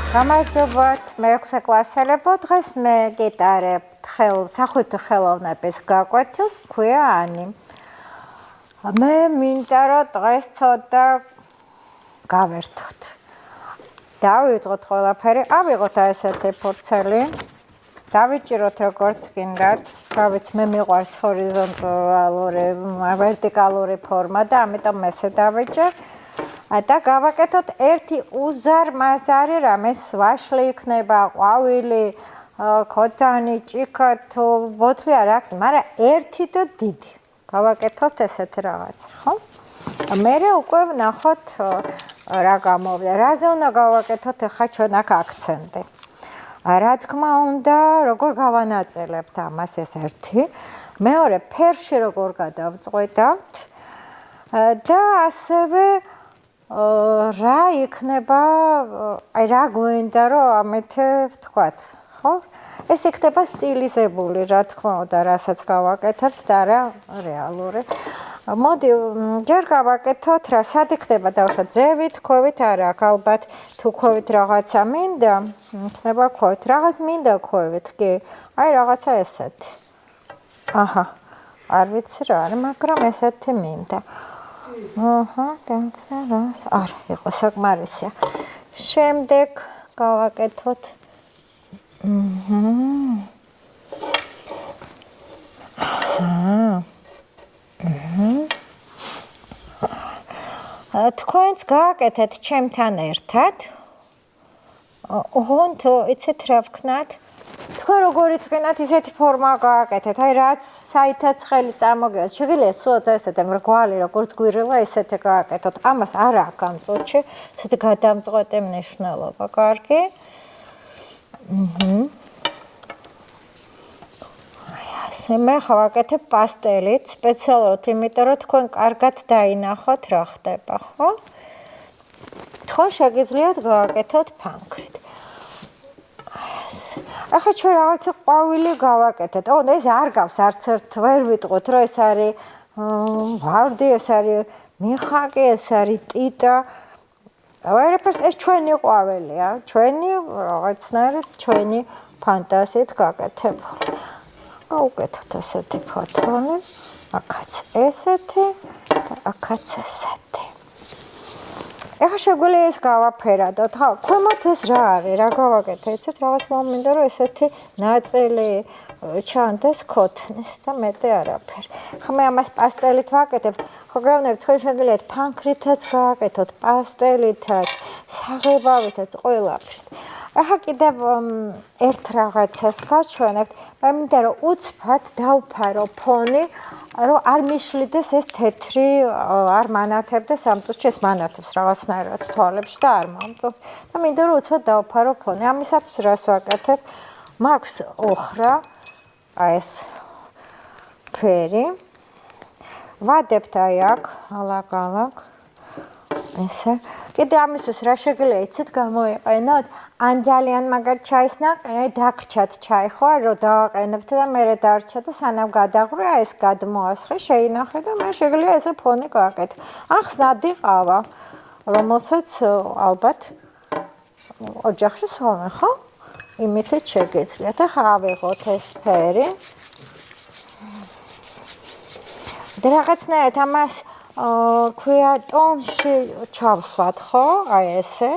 გამარჯობათ, მე-6 კლასელებო, დღეს მე გიტარებ სახვითი ხელოვნების გაკვეთილს, ქვია ანი. მე მინდა რომ დღეს ცოტა გავერთოთ. დავიწყოთ ყველაფერი, ავიღოთ ესეთი ფურცელი, დავიჭიროთ როგორც გინდათ, თავიც მე მიყვარს ჰორიზონტალური, ვერტიკალური ფორმა და ამიტომ ესე დავიჭერ. და გავაკეთოთ ერთი უზარმაზარი რამეს ვაშლი იქნება, ყვავილი, ქოთანი, ჭიქათო, ბოთლი არ აქვს, მაგრამ ერთი და დიდი. გავაკეთოთ ესეთი რაღაც, ხო? მერე უკვე ვნახოთ რა გამოვიდა. რაზე უნდა გავაკეთოთ ახლა ჩვენ აქ აქცენტი. რა თქმა უნდა, როგორ გავანაწილებთ ამას ეს ერთი. მეორე ფერში როგორ გადავწყვეტავთ და ასევე რა იქნება, აი რა გვინდა რომ ამით ვთქვათ, ხო? ეს იქნება სტილიზებული, რა თქმა უნდა, რასაც გავაკეთებთ და რა რეალური. მოდი, ჯერ გავაკეთოთ რა, სად იქნება დავუშვათ, ძევით, ქვევით არ აქვს, ალბათ თუ ქვევით რაღაცა მინდა, იქნება ქვევით, რაღაც მინდა ქვევით, კი, აი რაღაცა ესეთი. აჰა, არ ვიცი რა არის, მაგრამ ესეთი მინდა. არა, იყო საკმარისია. შემდეგ გავაკეთოთ. თქვენც გააკეთეთ ჩემთან ერთად. ოღონდ იცით რა ვქნათ? თქვენ როგორ იწყინათ ისეთი ფორმა გააკეთეთ, აი რაც საითაც ხელი წარმოგიდგენთ. შეგიძლიათ სულად ესეთი მრგვალი როგორც გვირილა ესეთი გააკეთოთ. ამას არ აქვს ამ წუთში, ესეთი გადამწყვეტი მნიშვნელობა, კარგი? მე ხავაკეთებ პასტელით, სპეციალურად, იმიტომ რომ თქვენ კარგად დაინახოთ რა ხდება, ხო? თქვენ შეგიძლიათ გავაკეთოთ ფანქრით. ახლა ჩვენ რაღაცა ყვავილი გავაკეთეთ. ეს არ გავს არც ერთ ვერ ვიტყვით, რომ ეს არის ვარდი, ეს არის მიხაკი, ეს არის ტიტა. ვერაფერს ეს ჩვენი ყვავილია, ჩვენი რაღაცნაირად ჩვენი ფანტაზიით გაკეთებული. გავუკეთოთ ესეთი ფოთოლი, აქაც ესეთი და აქაც ესეთი. ეხლა შეგვიძლია ეს გავაფერადოთ, ხო? ქვემოთ ეს რა არის, რა გავაკეთე, იცით, რაღაც მომინდა რომ ესეთი ნაწილი ჩანდეს ქოთნის და მეტი არაფერი. ხო, მე ამას პასტელით ვაკეთებ. ხო, გეუბნებით, თქვენ შეგიძლიათ ფანქრითაც გააკეთოთ, პასტელითაც, საღებავითაც, ყველაფრით. ახლა კიდევ ერთ რაღაცას გავჩვენებთ. მე მინდა რომ უცბად დავფარო ფონი, რომ არ მიშლიდეს ეს თეთრი, არ მანათებდეს ამ წუთში, ეს მანათებს რაღაცნაირად თვალებში და არ მომწონს. და მინდა რომ უცბად დავფარო ფონი. ამისათვის რას ვაკეთებ? მაქვს ოხრა, აი ეს ფერი. ვადებთ აი აქ, ალაგ-ალაგ. ესე. კიდე ამისთვის რა შეგიძლია იცით გამოიყენოთ? ან ძალიან მაგარ ჩაის ნაყინი, დაგრჩათ ჩაი ხო, რომ დავაყენებთ და მერე დარჩა და სანამ გადაღვრე, ეს გადმოასხე, შეინახე და მე შეგიძლია ესე ფონი გააკეთო. ან ხსნადი ყავა, რომელსაც ალბათ ოჯახში სვამენ, ხო? იმითაც შეგეძლიათ. ახლა ავიღოთ ეს ფერი. და რაღაცნაირად ამას ქვია ტონში ჩავსვათ, ხო? აი ესე.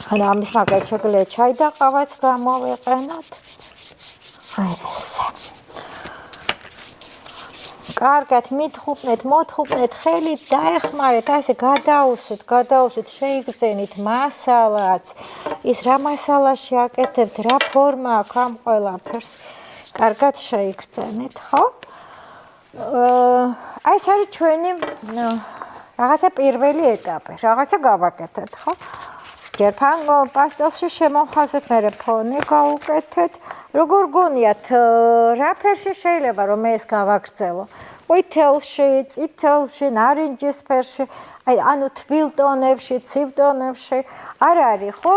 და ამის მაგალითად შეგიძლია ჩაი და ყავაც გამოვიყენოთ. აი ესე. კარგად მითხუპნეთ, მოთხუპნეთ, ხელით დაეხმარეთ, ასე გადაუსვით, შეიგრძენით მასალაც. ის რა მასალაში აკეთებთ, რა ფორმა აქვს ამ ყველაფერს. კარგად შეიგრძენით, ხო? აი ეს არის ჩვენი რაღაცა პირველი ეტაპი, რაღაცა გავაკეთეთ, ხო? ჯერ პასტელში შემოვხაზეთ, მერე ფონი გავუკეთეთ. როგორ გონიათ, რა ფერში შეიძლება რომ მე ეს გავაგრძელო? ყვითელში, წითელში, ნარინჯის ფერში, ანუ თბილ ტონებში, ცივ ტონებში. არ არის ხო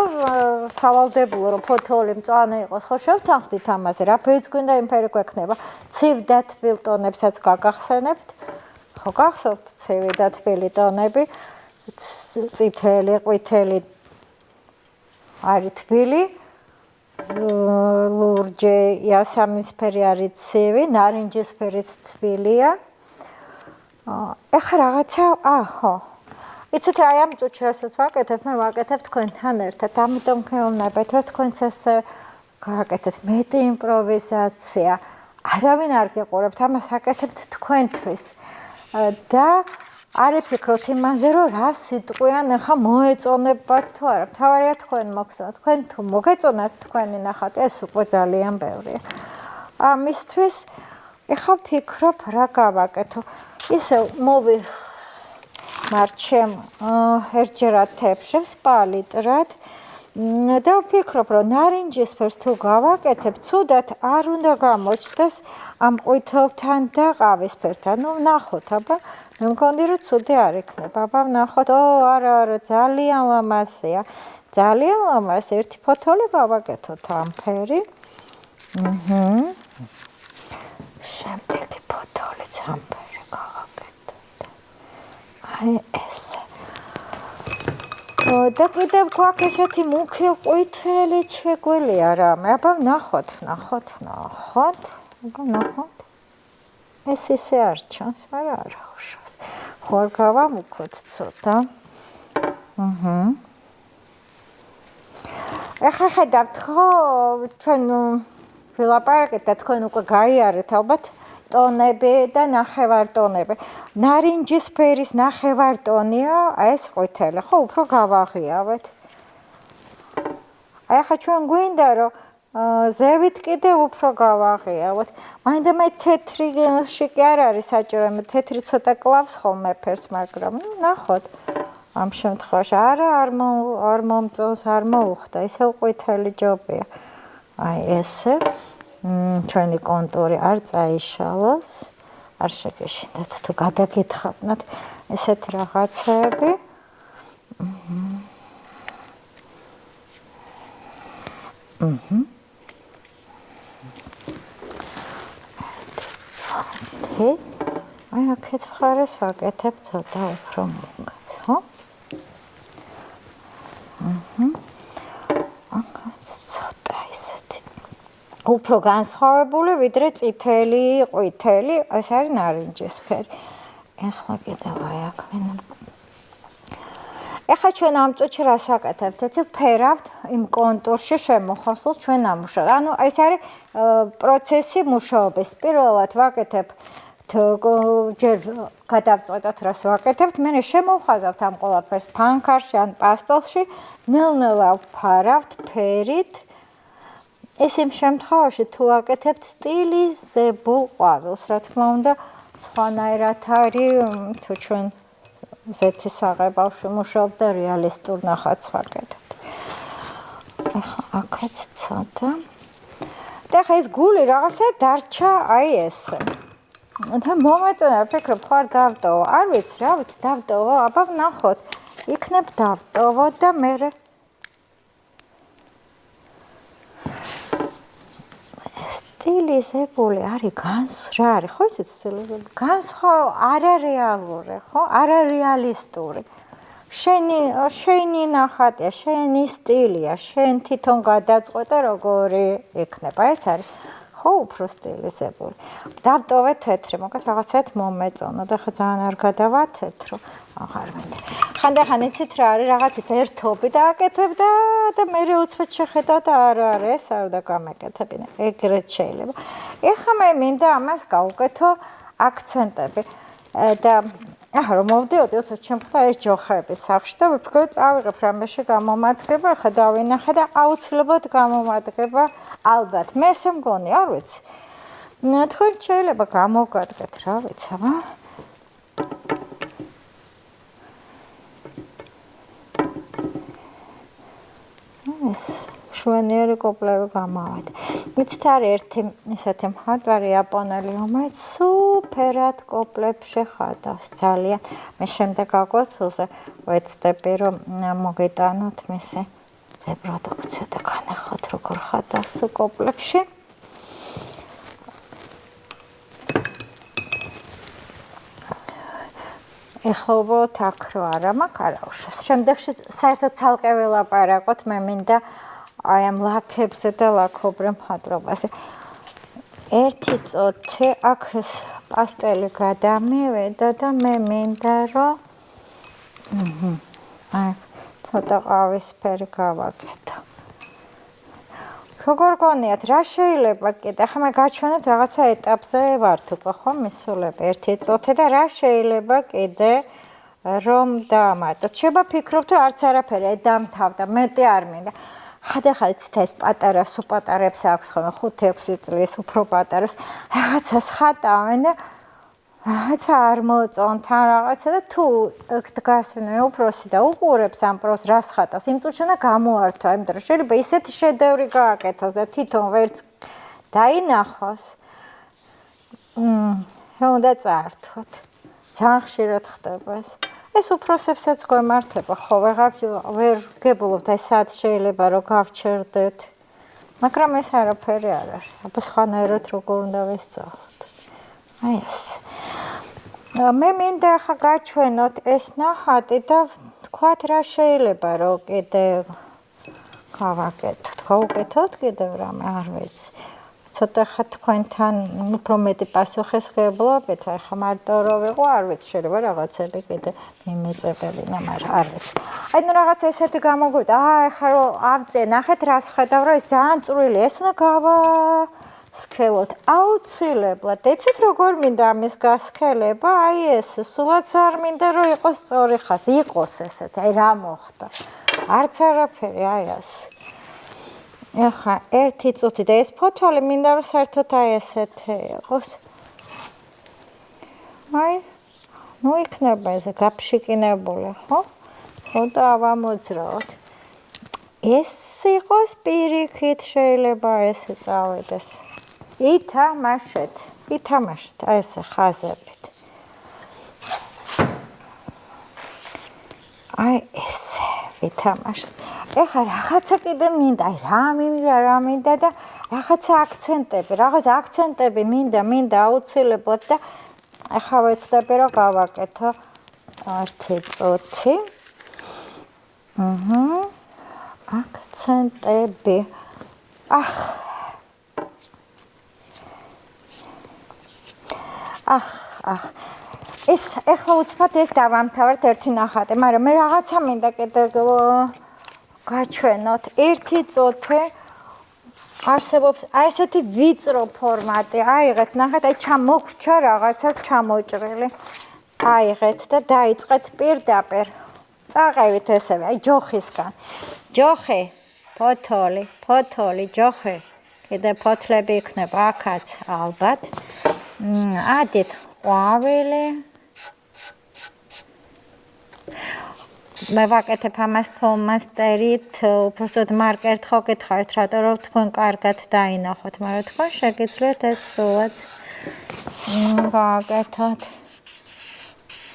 სავალდებულო რომ ფოთოლი მწვანე იყოს, ხო შევთანხმდით ამაზე, რა ფერიც გვინდა იმ ფერი გვექნება. ცივ და თბილ ტონებსაც გაგახსენებთ. ხო გახსოვთ ცივი და თბილი ტონები, წითელი, ყვითელი არის თბილი, ლურჯი, იასამნისფერი არის ცივი, ნარინჯისფერიც თბილია. ეხლა რაღაცა, ხო. იცით რა, ამ წუთში რასაც ვაკეთებ, მე ვაკეთებ თქვენთან ერთად, ამიტომ გეუბნებათ, რომ თქვენც ესე გააკეთეთ მეტი იმპროვიზაცია. არავინ არ გეყურებთ, ამას აკეთებთ თქვენთვის. და არ იფიქროთ იმაზე, რომ რა სიტყვიან ახლა მოეწონებათ თუ არა. მთავარია თქვენ მოგწონათ. თქვენ თუ მოგეწონათ თქვენი ნახატი, ეს უკვე ძალიან ბევრია. ამისთვის ეხლა ვფიქრობ რა გავაკეთო. ისე მოვიხმართ ჩემ ერთჯერად თეფშებს პალიტრად და ვფიქრობ, რომ ნარინჯისფერს თუ გავაკეთებ, ცუდად არ უნდა გამოჩნდეს ამ ყვითელთან და ყავისფერთან. ნუ ვნახოთ, აბა, მე მგონი რომ ცუდი არ იქნება. აბა ვნახოთ. არა, ძალიან ლამაზია. ძალიან ლამაზი. ერთი ფოთოლი გავაკეთოთ ამ ფერი. შემდეგი ფოთოლიც ამ ფერი გავაკეთოთ. აი ეს. და კიდევ გვაქვს ესეთი მუქი ყვითელი შეგვიძლია რამე. აბა ვნახოთ. ეს ისე არ ჩანს, მაგრამ არა უშავს. ხო არ გავამუქოთ ცოტა. ეხლა ხედავთ ხო, ჩვენ ვილაპარაკეთ და თქვენ უკვე გაიარეთ ალბათ ტონები და ნახევარტონები. ნარინჯისფერის ნახევარტონია ეს ყვითელი, ხო, უფრო გავაღიავეთ. აი ახლა ჩვენ გვინდა რომ ზევით კიდევ უფრო გავაღიავოთ. მაინდა მე თეთრიში კი არ არის საჭირო, მე თეთრი ცოტა კლავს ხოლმე ფერს, მაგრამ ნუ ნახოთ. ამ შემთხვევაში არ მომწონს, არ მოუხდა, ისე ყვითელი ჯობია. აი ესე. ჩვენი კონტური არ წაიშალოს, არ შეგეშინდათ თუ გადაგითხავნათ ესეთ რაღაცები. აი აქეთ მხარეს ვაკეთებ ცოტა უფრო მოგას, ხო? ცოტა ისეთი. უფრო განსხვავებული, ვიდრე წითელი, ყვითელი, ეს არის ნარინჯისფერი. ეხლა კიდევ აი აქ ეხლა ჩვენ ამ წუთში რას ვაკეთებთ? ეცე ვფერავთ იმ კონტურში შემოხოსილ ჩვენ ამუშავებთ. ანუ ეს არის პროცესი მუშაობის. პირველად ვაკეთებ ჯერ გადავწყვეტოთ რას ვაკეთებთ, მე შემოვხაზავთ ამ ყველაფერს ფანქარში ან პასტელში, ნელ-ნელა ვფარავთ ფერით. ეს იმ შემთხვევაში თუ ვაკეთებთ სტილიზებულ ყვავილს, რა თქმა უნდა, სხვანაირად არის, თუ ჩვენ ზეთის საღებავში მუშაობთ და რეალისტურ ნახატს ვაკეთებთ. ეხლა აქაც ცოტა. და ეხლა ეს გული რაღაცა დარჩა აი ესე. და მომეწონა, ვფიქრობ, ხო არ დავტოვო. არ ვიცი, რა ვიცი, დავტოვო, აბა ვნახოთ. იქნებ დავტოვო და მერე სტილიზებული არის რა არის, ხო ისიც სტილიზებული? არარეალური, ხო? არარეალისტური. შენი ნახატია, შენი სტილია, შენ თვითონ გადაწყვეტე როგორი იქნება. ეს არის ხო უფრო სტილიზებული. დავტოვე თეთრი, მოკლედ რაღაცად მომეწონა და ხა ძალიან არ გადავა თეთრო. აღარ მინდა. ხანდახან იცით რა არის, რაღაცით ერთობი დააკეთებ და მე უცბად შეხედავ და არა, ეს არ უნდა გამეკეთებინა. ეგრეთ შეიძლება. ეხლა მე მინდა ამას გავუკეთო აქცენტები. და რომ მოვდიოდი უცბად შემხდა ეს ჯოხები სახში და ვფიქრობ წავიღებ რამეში გამომადგება, ხა დავინახე და აუცილებლად გამომადგება ალბათ. მე ესე მგონი, არ ვიცი. თქვენ შეიძლება გამოვგადგეთ, რა ვიცი, აბა. ეს შვენიერი კოპლები გამავიდა. იცით არის ერთი ისეთი მხატვარი იაპონელი, რომელიც სუფერად კოპლებში ხატავს ძალიან. მე შემდეგ აკვეთილზე ვეცდები რომ მოგეტანოთ მისი რეპროდუქცია და განახოთ როგორ ხატავს კოპლებში. ეხლა უბრალოდ აქ რო არა მაქვს არაუშავს. შემდეგში საერთოდ ცალკე ვილაპარაკოთ, მე მინდა აი ამ ლაქებზე და ლაქობრე მხატვრობაზე. ერთი წუთი აქ პასტელი გადამივედა და მე მინდა რომ აი ცოტა ყავისფერი გავაკეთო. როგორ გონიათ, რა შეიძლება კიდე? ახლა მე გაჩვენებთ რაღაცა ეტაპზე ვართ უკვე, ხო, მისულები ერთი წუთი და რა შეიძლება კიდე რომ დამატოთ. შეიძლება ფიქრობთ, რომ არც არაფერი დამთავრდა, მეტი არ მინდა. ხადახად ეს პატარა სუპატარებს აქვს ხოლმე 5-6 წლის უფრო პატარებს რაღაცას ხატავენ და რაღაცა არ მოწონთ თან რაღაცა და თუ დგას უფროსი და უყურებს ამ პროს რას ხატავს იმ წუთში უნდა გამოართვა იმიტომ რომ შეიძლება ისეთი შედევრი გააკეთოს და თვითონ ვერც დაინახოს რომ უნდა წაართვოთ ძალიან ხშირად ხდება ეს უფროსებსაც გვემართება ხო ვერ გებულობთ აი სად შეიძლება რომ გავჩერდეთ მაგრამ ეს არაფერი არ არის აბა სხვანაირად როგორ უნდა ვისწავლოთ აი ეს მე მინდა ახლა გაჩვენოთ ეს ნახატი და თქვათ რა შეიძლება რომ კიდე გავაკეთოთ გავუკეთოთ კიდევ რამე არ ვიცი ცოტა ხა თქვენთან უფრო მეტი პასუხისმგებლობით ახლა მარტო რო ვიყო არ ვიცი შეიძლება რაღაცები კიდე მიმეწებელინა მაგრამ არ ვიცი აი ნუ რაღაცა ესეთი გამოგვიდა ახლა რო აღწე ნახეთ რას ხედავ რომ ეს ძალიან წვრილი ეს უნდა გავასქელოთ აუცილებლად იცით როგორ მინდა ამის გასქელება აი ეს სულაც არ მინდა რომ იყოს სწორი ხაზი იყოს ესეთი აი რა მოხდა არც არაფერი აი ასე ეხა ერთი წუთი და ეს ფოთოლი მინდა რომ საერთოდ აი ესეთი იყოს. აი, ნუ იქნება ესე გაფშიკინებული, ხო? ცოტა ავამოძრაოთ. ეს იყოს პირიქით შეიძლება ესე წავედეს. ითამაშეთ, აი ესე ხაზებით. აი ესე ვითამაშოთ. ეხლა რაღაცა კიდე მინდა, აი რა მინდა და რაღაცა აქცენტები მინდა აუცილებლად და ახლა ვეცდები რომ გავაკეთო ერთი წუთი. აქცენტები. ეს ეხლა უცბად ეს დავამთავრეთ ერთი ნახატი, მაგრამ მე რაღაცა მინდა კიდე გაჩვენოთ ერთი წუთი არსებობს აი ესეთი ვიწრო ფორმატი აიღეთ ნახეთ აი ჩამოგვრჩა რაღაცას ჩამოჭრილი აიღეთ და დაიწყეთ პირდაპირ წაყევით ესევე აი ჯოხისგან ჯოხი ფოთოლი ჯოხი კიდე ფოთლები იქნება აქაც ალბათ ადით ყვავილი მე ვაკეთებ ამას ფლომასტერით, უბრალოდ მარკერით ხო გითხარით, რატო რომ თქვენ კარგად დაინახოთ, მაგრამ თქვენ შეგიძლიათ ეს სულაც გავაკეთოთ.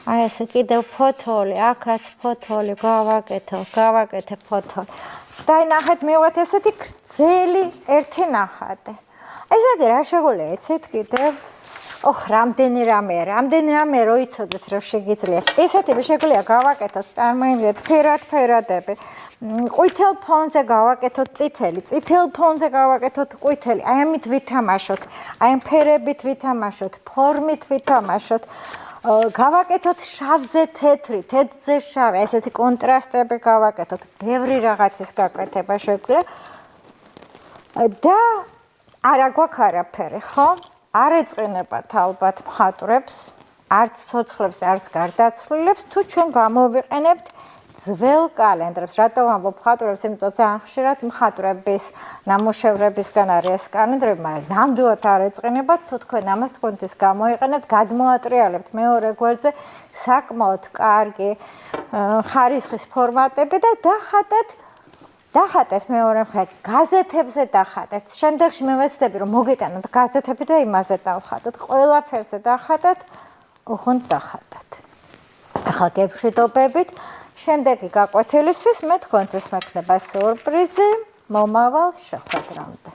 აი ესე კიდევ ფოთოლი, აქაც ფოთოლი გავაკეთებ ფოთოლი. და ნახეთ მივიღეთ ესეთი გრძელი ერთი ნახატი. ესეთი რა შეგვიძლია იცით კიდევ რამდენი რამე რო იცოდეთ რომ შეგიძლიათ ესეთები შეგვიძლია გავაკეთოთ წარმოიდგინეთ ფერადები ყვითელ ფონზე გავაკეთოთ წითელ ფონზე გავაკეთოთ ყვითელი აი ამით ვითამაშოთ აი ამ ფერებით ვითამაშოთ ფორმით ვითამაშოთ გავაკეთოთ შავზე თეთრი თეთრზე შავი ესეთი კონტრასტები გავაკეთოთ ბევრი რაღაცის გაკეთება შეგვიძლია და არა გვაქვს არაფერი ხო არ ეწყინებათ ალბათ მხატვრებს, არც ცოცხლებს, არც გარდაცვლილებს, თუ ჩვენ გამოვიყენებთ ძველ კალენდრებს. რატომ ვამბობ მხატვრებს, იმიტომ ძალიან ხშირად მხატვრების ნამუშევრებისგან არის ეს კალენდრები, მაგრამ ნამდვილად არ ეწყინებათ, თუ თქვენ ამას თქვენთვის გამოიყენებთ, გადმოატრიალებთ მეორე გვერდზე საკმაოდ კარგი ხარისხის ფორმატები და დახატეთ მეორე მხარე გაზეთებზე დახატეთ. შემდეგში მე ვეცდები რომ მოგიტანოთ გაზეთები და იმაზე დავხატოთ. ყველაფერზე დახატეთ, უხუნ დახატეთ. ახლა გებრშიდობებით, შემდეგი გაკვეთილისთვის მე თქვენთვის მექნება სიურპრიზი. მომავალ შეხვედრამდე.